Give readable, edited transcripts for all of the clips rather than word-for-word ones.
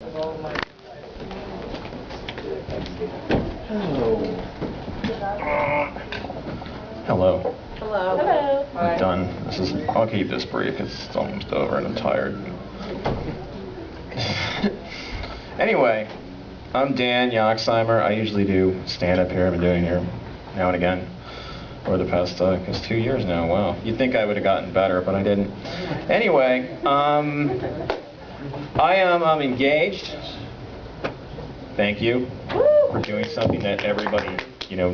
Hello. Hello. Hello. I'm done. I'll keep this brief. It's almost over and I'm tired. Anyway, I'm Dan Yoxheimer. I usually do stand-up here. I've been doing here now and again over the past, 2 years now. Wow. You'd think I would have gotten better, but I didn't. Anyway, I am engaged. Thank you for doing something that everybody,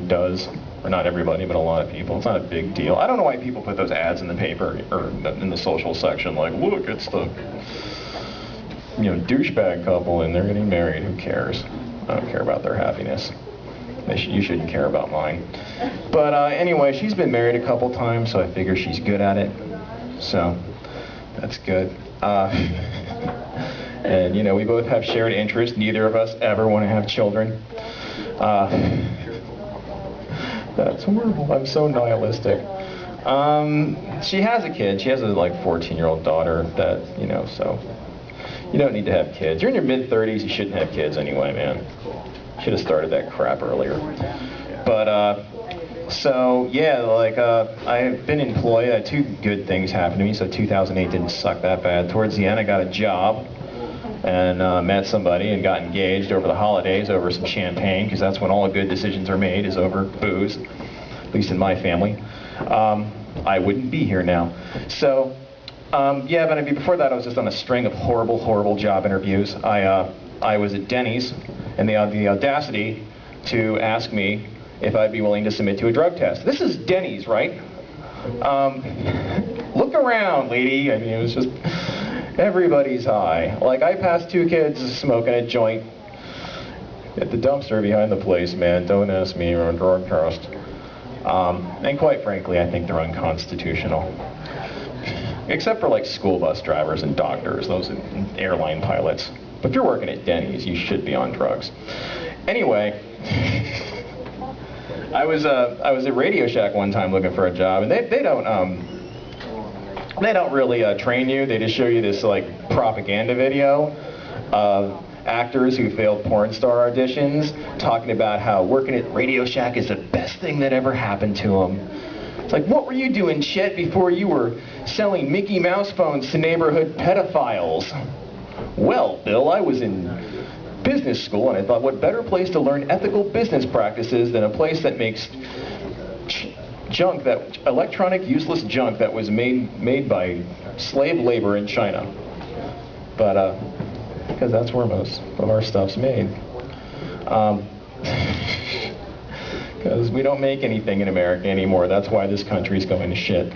does. Or not everybody, but a lot of people. It's not a big deal. I don't know why people put those ads in the paper or in the social section, like, look, it's the, douchebag couple and they're getting married. Who cares? I don't care about their happiness. You shouldn't care about mine. But anyway, she's been married a couple times, so I figure she's good at it. So that's good. And, we both have shared interests. Neither of us ever want to have children. That's horrible. I'm so nihilistic. She has a kid. She has a 14-year-old daughter that, so you don't need to have kids. You're in your mid-30s, you shouldn't have kids anyway, man. Should have started that crap earlier. But, so, yeah, I've been employed. I had two good things happen to me, so 2008 didn't suck that bad. Towards the end, I got a job and met somebody and got engaged over the holidays over some champagne, because that's when all the good decisions are made, is over booze, at least in my family. I wouldn't be here now. So, yeah, but before that I was just on a string of horrible, horrible job interviews. I was at Denny's, and they had the audacity to ask me if I'd be willing to submit to a drug test. This is Denny's, right? Look around, lady. It was just... everybody's high. I passed two kids smoking a joint at the dumpster behind the place, man. Don't ask me or a drug test. And quite frankly, I think they're unconstitutional. Except for school bus drivers and doctors, those airline pilots. But if you're working at Denny's, you should be on drugs. Anyway, I was at Radio Shack one time looking for a job, and they don't really train you. They just show you this propaganda video of actors who failed porn star auditions talking about how working at Radio Shack is the best thing that ever happened to them. It's like, what were you doing, Chet, before you were selling Mickey Mouse phones to neighborhood pedophiles? Well, Bill, I was in business school, and I thought, what better place to learn ethical business practices than a place that makes electronic useless junk that was made by slave labor in China. But because that's where most of our stuff's made. Because we don't make anything in America anymore. That's why this country's going to shit.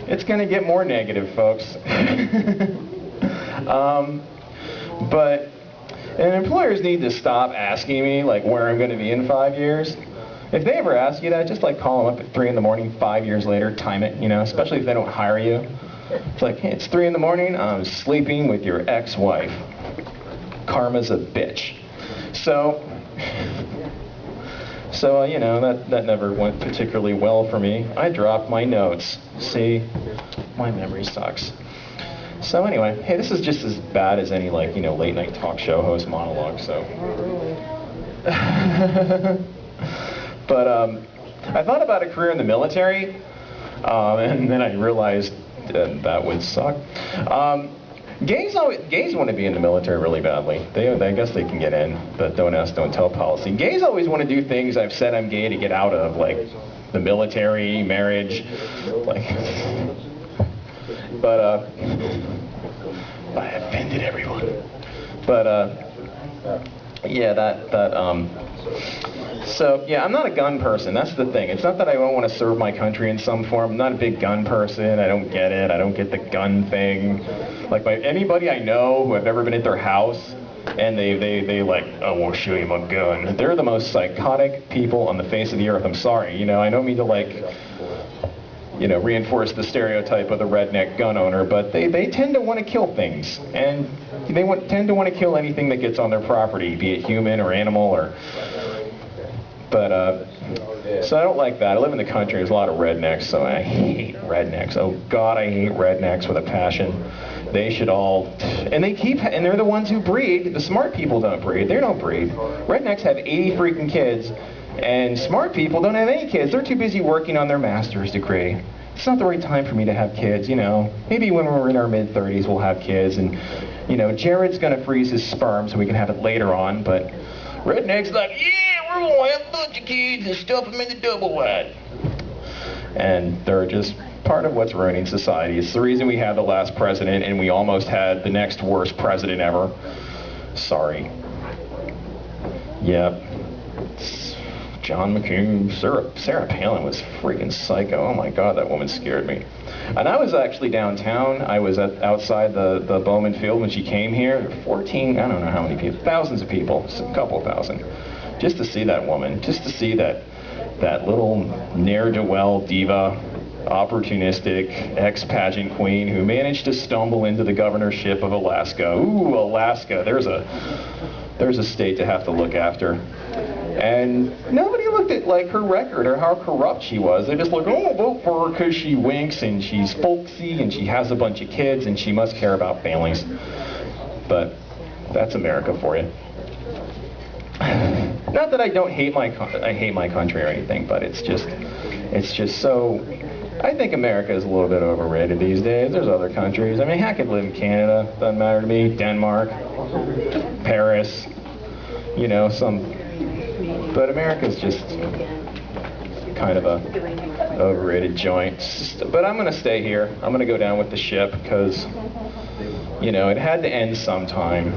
It's going to get more negative, folks. And employers need to stop asking me where I'm going to be in 5 years. If they ever ask you that, just call them up at 3 in the morning, 5 years later, time it, especially if they don't hire you. It's hey, it's 3 in the morning, I'm sleeping with your ex-wife. Karma's a bitch. So that never went particularly well for me. I dropped my notes. See, my memory sucks. So anyway, hey, this is just as bad as any late night talk show host monologue, so. But I thought about a career in the military, and then I realized that would suck. Gays want to be in the military really badly. I guess they can get in, but don't ask, don't tell policy. Gays always want to do things I've said I'm gay to get out of, the military, marriage, But I offended everyone. But yeah, so, yeah, I'm not a gun person. That's the thing. It's not that I don't want to serve my country in some form. I'm not a big gun person. I don't get it. I don't get the gun thing. Anybody I know who I've ever been at their house and they I won't show you my gun. They're the most psychotic people on the face of the earth. I'm sorry. I don't mean to reinforce the stereotype of the redneck gun owner, but they tend to want to kill things. And they tend to want to kill anything that gets on their property, be it human or animal But, so I don't like that. I live in the country. There's a lot of rednecks, so I hate rednecks. Oh, God, I hate rednecks with a passion. They should all, and they're the ones who breed. The smart people don't breed. They don't breed. Rednecks have 80 freaking kids, and smart people don't have any kids. They're too busy working on their master's degree. It's not the right time for me to have kids, you know. Maybe when we're in our mid-30s we'll have kids, and, you know, Jared's gonna freeze his sperm so we can have it later on, but Redneck's like, yeah, we're gonna have a bunch of kids and stuff them in the double wide. And they're just part of what's ruining society. It's the reason we had the last president, and we almost had the next worst president ever. Sorry. Yep. John McCain, Sarah Palin was freaking psycho. Oh my God, that woman scared me. And I was actually downtown. I was outside the Bowman Field when she came here. 14, I don't know how many people, thousands of people, a couple thousand, just to see that woman, just to see that little ne'er-do-well diva, opportunistic ex-pageant queen who managed to stumble into the governorship of Alaska. Ooh, Alaska, there's a state to have to look after. And nobody looked at like her record or how corrupt she was. They just look, oh, vote for her because she winks and she's folksy and she has a bunch of kids and she must care about families. But that's America for you. Not that I don't hate my country or anything, but it's just so. I think America is a little bit overrated these days. There's other countries. I mean, I could live in Canada. Doesn't matter to me. Denmark, Paris. You know, but America's just kind of a overrated joint. But I'm going to stay here. I'm going to go down with the ship because, you know, it had to end sometime.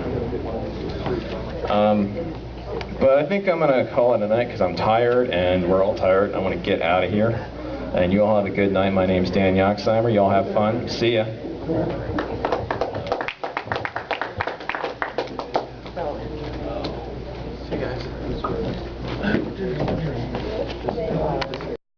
But I think I'm going to call it a night because I'm tired and we're all tired. I want to get out of here. And you all have a good night. My name's Dan Yoxheimer. You all have fun. See ya. See you guys.